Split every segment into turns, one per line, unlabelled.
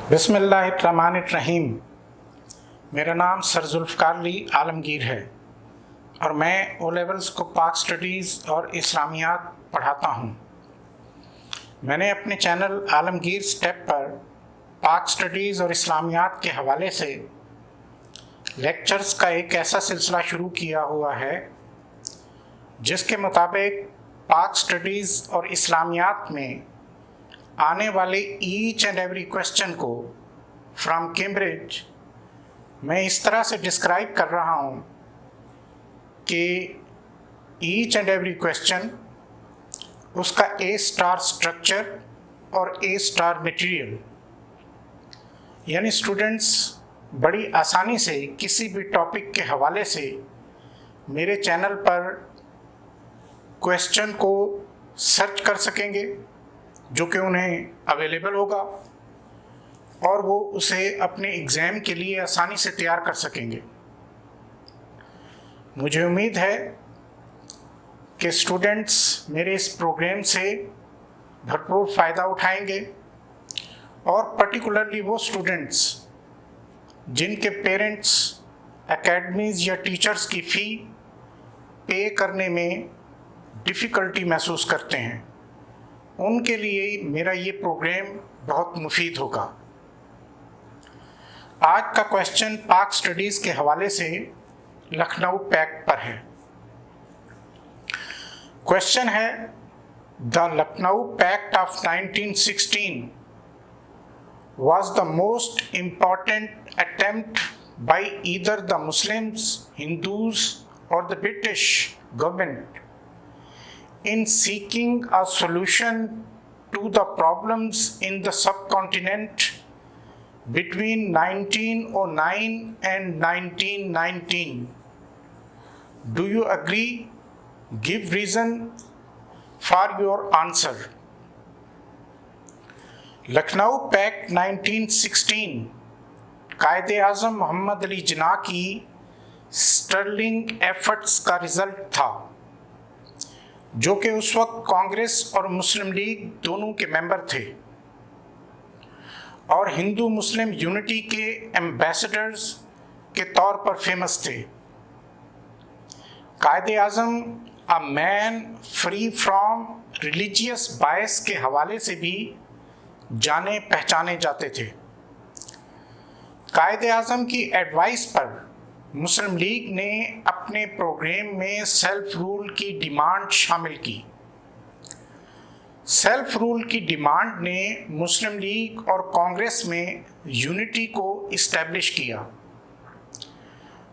बिस्मिल्लाहिर्रहमानिर्रहीम। मेरा नाम सर जुल्फ़कार अली आलमगीर है और मैं ओ लेवल्स को पाक स्टडीज़ और इस्लामियात पढ़ाता हूँ। मैंने अपने चैनल आलमगीर स्टेप पर पाक स्टडीज़ और इस्लामियात के हवाले से लेक्चर्स का एक ऐसा सिलसिला शुरू किया हुआ है जिसके मुताबिक पाक स्टडीज़ और इस्लामियात में आने वाले ईच एंड एवरी क्वेश्चन को फ्रॉम कैम्ब्रिज मैं इस तरह से डिस्क्राइब कर रहा हूँ कि ईच एंड एवरी क्वेश्चन उसका ए स्टार स्ट्रक्चर और ए स्टार मटेरियल, यानी स्टूडेंट्स बड़ी आसानी से किसी भी टॉपिक के हवाले से मेरे चैनल पर क्वेश्चन को सर्च कर सकेंगे जो कि उन्हें अवेलेबल होगा और वो उसे अपने एग्ज़ाम के लिए आसानी से तैयार कर सकेंगे। मुझे उम्मीद है कि स्टूडेंट्स मेरे इस प्रोग्राम से भरपूर फ़ायदा उठाएंगे और पर्टिकुलरली वो स्टूडेंट्स जिनके पेरेंट्स एकेडमीज़ या टीचर्स की फ़ी पे करने में डिफ़िकल्टी महसूस करते हैं, उनके लिए मेरा ये प्रोग्राम बहुत मुफीद होगा। आज का क्वेश्चन पाक स्टडीज़ के हवाले से लखनऊ पैक्ट पर है। क्वेश्चन है, the Lucknow pact of 1916 was the most important attempt by either the Muslims, Hindus or the British government in seeking a solution to the problems in the subcontinent between 1909 and 1919. Do you agree? Give reason for your answer. Lucknow pact 1916 Quaid-e-Azam Mohammad Ali Jinnah की sterling efforts का result था, जो कि उस वक्त कांग्रेस और मुस्लिम league दोनों के मेंबर थे और हिंदू मुस्लिम यूनिटी के एम्बेसडर्स के तौर पर फेमस थे। Quaid-e-Azam a man free from religious bias के हवाले से भी जाने पहचाने जाते थे। कायदे-आज़म की एडवाइस पर मुस्लिम लीग ने अपने प्रोग्राम में सेल्फ रूल की डिमांड शामिल की। सेल्फ रूल की डिमांड ने मुस्लिम लीग और कांग्रेस में यूनिटी को इस्टेब्लिश किया।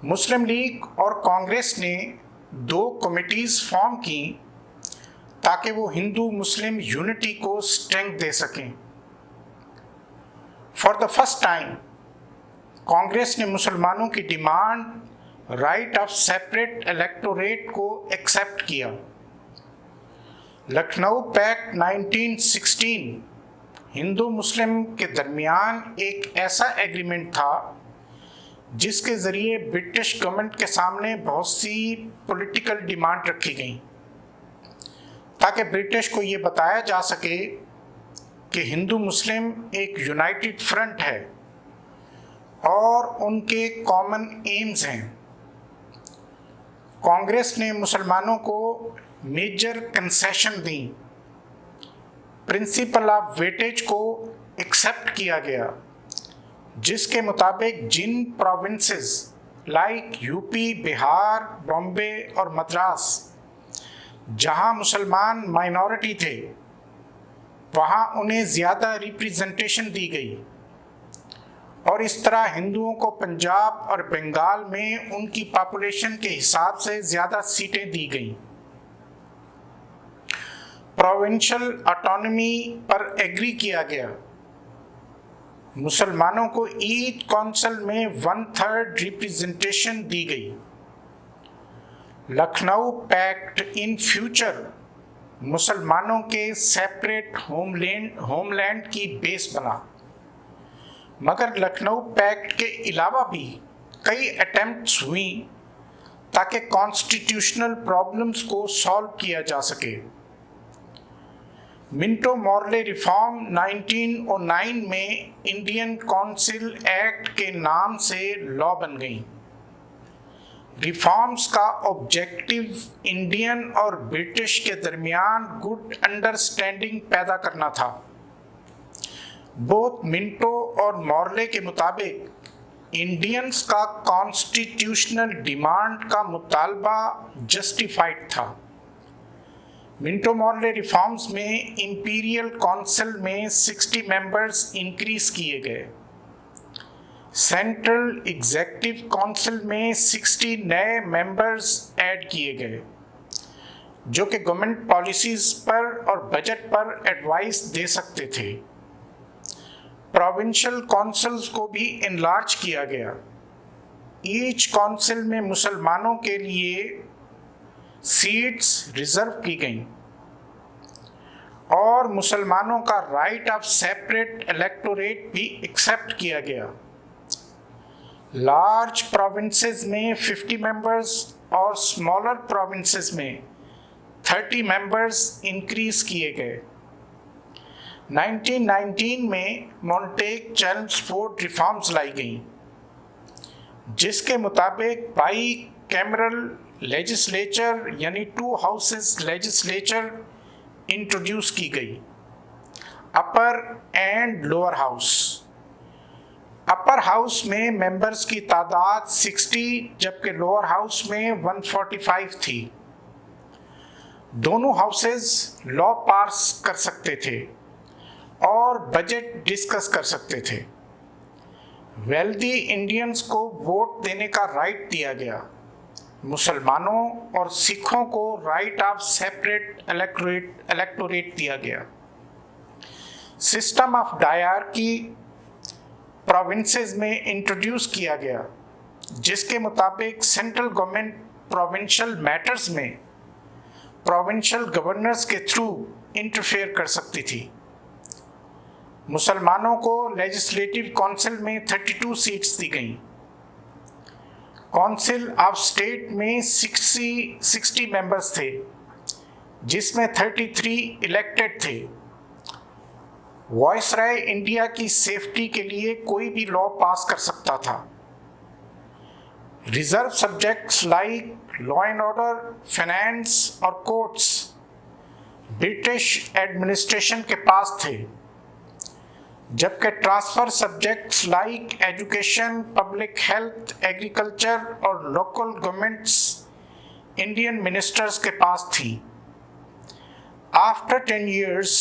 मुस्लिम लीग और कांग्रेस ने दो कमिटीज़ फॉर्म की ताकि वो हिंदू मुस्लिम यूनिटी को स्ट्रेंथ दे सकें। For the first time Congress ने मुसलमानों की demand right of separate electorate को एक्सेप्ट किया। लखनऊ पैक्ट 1916 हिंदू मुस्लिम के दरमियान एक ऐसा एग्रीमेंट था जिसके ज़रिए ब्रिटिश गवर्नमेंट के सामने बहुत सी पॉलिटिकल डिमांड रखी गई ताकि ब्रिटिश को ये बताया जा सके कि हिंदू मुस्लिम एक यूनाइटेड फ्रंट है और उनके कॉमन एम्स हैं। कांग्रेस ने मुसलमानों को मेजर कंसेशन दी। प्रिंसिपल ऑफ वेटेज को एक्सेप्ट किया गया, जिसके मुताबिक जिन provinces like UP, Bihar, Bombay और मद्रास जहां मुसलमान माइनॉरिटी थे, वहां उन्हें ज़्यादा रिप्रेजेंटेशन दी गई और इस तरह हिंदुओं को पंजाब और बंगाल में उनकी पॉपुलेशन के हिसाब से ज़्यादा सीटें दी गईं। प्रोविंशियल ऑटोनॉमी पर एग्री किया गया। मुसलमानों को ईच काउंसिल में 1/3 रिप्रेजेंटेशन दी गई। लखनऊ पैक्ट इन फ्यूचर मुसलमानों के सेपरेट होमलैंड की बेस बना, मगर लखनऊ पैक्ट के अलावा भी कई अटेम्प्ट्स हुई ताकि कॉन्स्टिट्यूशनल प्रॉब्लम्स को सॉल्व किया जा सके। मिंटो मॉर्ले रिफॉर्म 1909 में इंडियन काउंसिल एक्ट के नाम से लॉ बन गई। रिफॉर्म्स का ऑब्जेक्टिव इंडियन और ब्रिटिश के दरमियान गुड अंडरस्टैंडिंग पैदा करना था। बोथ मिंटो और मॉर्ले के मुताबिक इंडियंस का कॉन्स्टिट्यूशनल डिमांड का मुतालबा जस्टिफाइड था। मिंटो मॉर्ले रिफॉर्म्स में इंपीरियल काउंसिल में 60 मेंबर्स इंक्रीज किए गए। सेंट्रल एग्जीक्यूटिव काउंसिल में 60 नए मेंबर्स ऐड किए गए जो कि गवर्नमेंट पॉलिसीज पर और बजट पर एडवाइस दे सकते थे। प्रोविंशियल काउंसिल्स को भी इनलार्ज किया गया। ईच काउंसिल में मुसलमानों के लिए सीट्स रिजर्व की गईं और मुसलमानों का राइट ऑफ सेपरेट इलेक्टोरेट भी एक्सेप्ट किया गया। लार्ज प्रोविंसेस में 50 मेंबर्स और स्मॉलर प्रोविंसेस में 30 मेंबर्स इंक्रीज किए गए। 1919 में मॉन्टेग चेम्सफोर्ड रिफॉर्म्स लाई गई जिसके मुताबिक बाई कैमरल लेजिस्लेचर यानी 2 हाउसेस लेजिस्लेचर इंट्रोड्यूस की गई, upper and lower house. Upper house में मेंबर्स की तादाद 60 जबकि लोअर हाउस में 145 थी। दोनों हाउसेस लॉ पास कर सकते थे और बजट डिस्कस कर सकते थे। वेल्दी इंडियंस को वोट देने का राइट दिया गया। मुसलमानों और सिखों को राइट ऑफ सेपरेट इलेक्टोरेट दिया गया। सिस्टम ऑफ डायरकी प्रोविंसेस में इंट्रोड्यूस किया गया जिसके मुताबिक सेंट्रल गवर्नमेंट प्रोविंशियल मैटर्स में प्रोविंशियल गवर्नर्स के थ्रू इंटरफेयर कर सकती थी। मुसलमानों को लेजिस्लेटिव काउंसिल में 32 सीट्स दी गईं। काउंसिल ऑफ स्टेट में 60 मेंबर्स थे जिसमें 33 इलेक्टेड थे। वायसराय इंडिया की सेफ्टी के लिए कोई भी लॉ पास कर सकता था। Reserve subjects like law and order, finance और कोर्ट्स ब्रिटिश एडमिनिस्ट्रेशन के पास थे, जबकि transfer subjects like education, public health, agriculture और लोकल गवर्नमेंट्स इंडियन मिनिस्टर्स के पास थी। After 10 years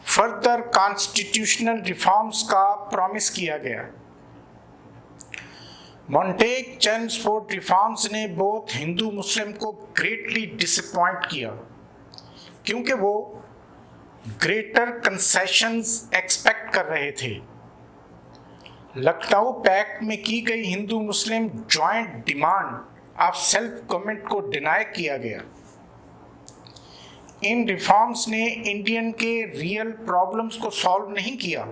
further constitutional reforms का प्रॉमिस किया गया। मॉन्टेग चेम्सफोर्ड रिफॉर्म्स ने बोथ हिंदू मुस्लिम को ग्रेटली डिसअपॉइंट किया क्योंकि वो ग्रेटर कंसेशंस एक्सपेक्ट कर रहे थे। लखनऊ पैक्ट में की गई Hindu Muslim joint demand of self government को डिनाई किया गया। इन रिफॉर्म्स ने इंडियन के रियल प्रॉब्लम्स को सॉल्व नहीं किया,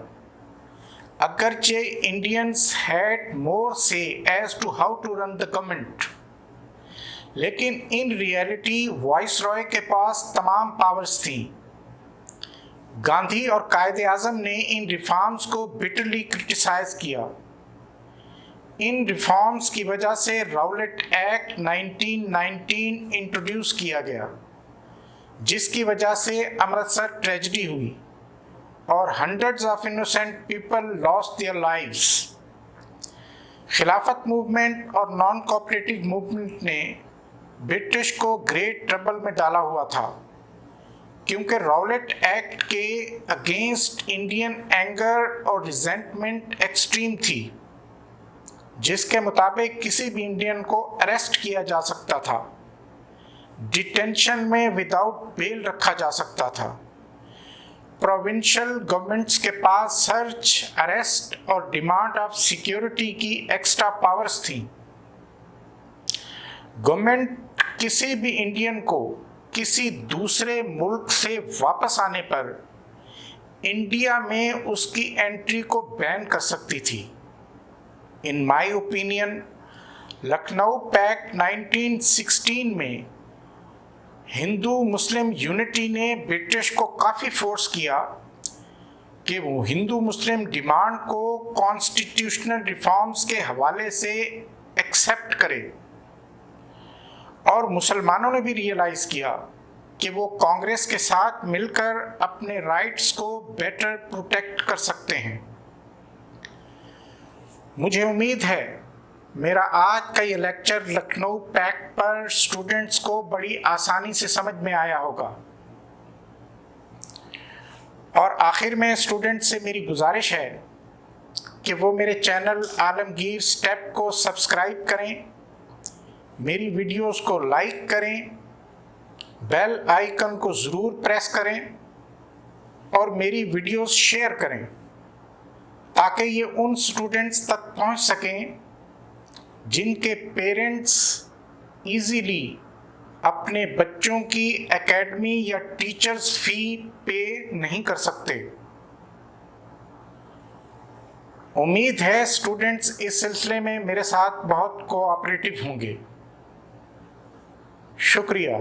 अगरचे Indians had more say as to how to run the government, लेकिन इन रियलिटी वाइसरॉय के पास तमाम पावर्स थी। गांधी और कायदे आजम ने इन रिफॉर्म्स को बिटरली क्रिटिसाइज किया। इन रिफॉर्म्स की वजह से राउलेट एक्ट 1919 इंट्रोड्यूस किया गया जिसकी वजह से अमृतसर ट्रेजेडी हुई और hundreds of innocent people lost their lives. खिलाफत मूवमेंट और नॉन कोऑपरेटिव मूवमेंट ने ब्रिटिश को ग्रेट ट्रबल में डाला हुआ था क्योंकि राउलेट एक्ट के अगेंस्ट इंडियन एंगर और रिजेंटमेंट एक्सट्रीम थी, जिसके मुताबिक किसी भी इंडियन को अरेस्ट किया जा सकता था, डिटेंशन में विदाउट बेल रखा जा सकता था। प्रोविंशियल गवर्नमेंट्स के पास सर्च, अरेस्ट और डिमांड ऑफ सिक्योरिटी की एक्स्ट्रा पावर्स थी। गवर्नमेंट किसी भी इंडियन को किसी दूसरे मुल्क से वापस आने पर इंडिया में उसकी एंट्री को बैन कर सकती थी। In my opinion Lucknow pact 1916 में हिंदू मुस्लिम यूनिटी ने ब्रिटिश को काफ़ी फोर्स किया कि वो हिंदू मुस्लिम डिमांड को कॉन्स्टिट्यूशनल रिफॉर्म्स के हवाले से एक्सेप्ट करे, और मुसलमानों ने भी रियलाइज़ किया कि वो कांग्रेस के साथ मिलकर अपने राइट्स को बेटर प्रोटेक्ट कर सकते हैं। मुझे उम्मीद है मेरा आज का ये लेक्चर लखनऊ पैक्ट पर स्टूडेंट्स को बड़ी आसानी से समझ में आया होगा। और आखिर में स्टूडेंट से मेरी गुजारिश है कि वो मेरे चैनल आलमगीर स्टेप को सब्सक्राइब करें, मेरी वीडियोस को लाइक करें, बेल आइकन को ज़रूर प्रेस करें और मेरी वीडियोस शेयर करें, ताकि ये उन स्टूडेंट्स तक पहुंच सकें जिनके पेरेंट्स इजीली अपने बच्चों की एकेडमी या टीचर्स फी पे नहीं कर सकते। उम्मीद है स्टूडेंट्स इस सिलसिले में मेरे साथ बहुत कोऑपरेटिव होंगे। शुक्रिया।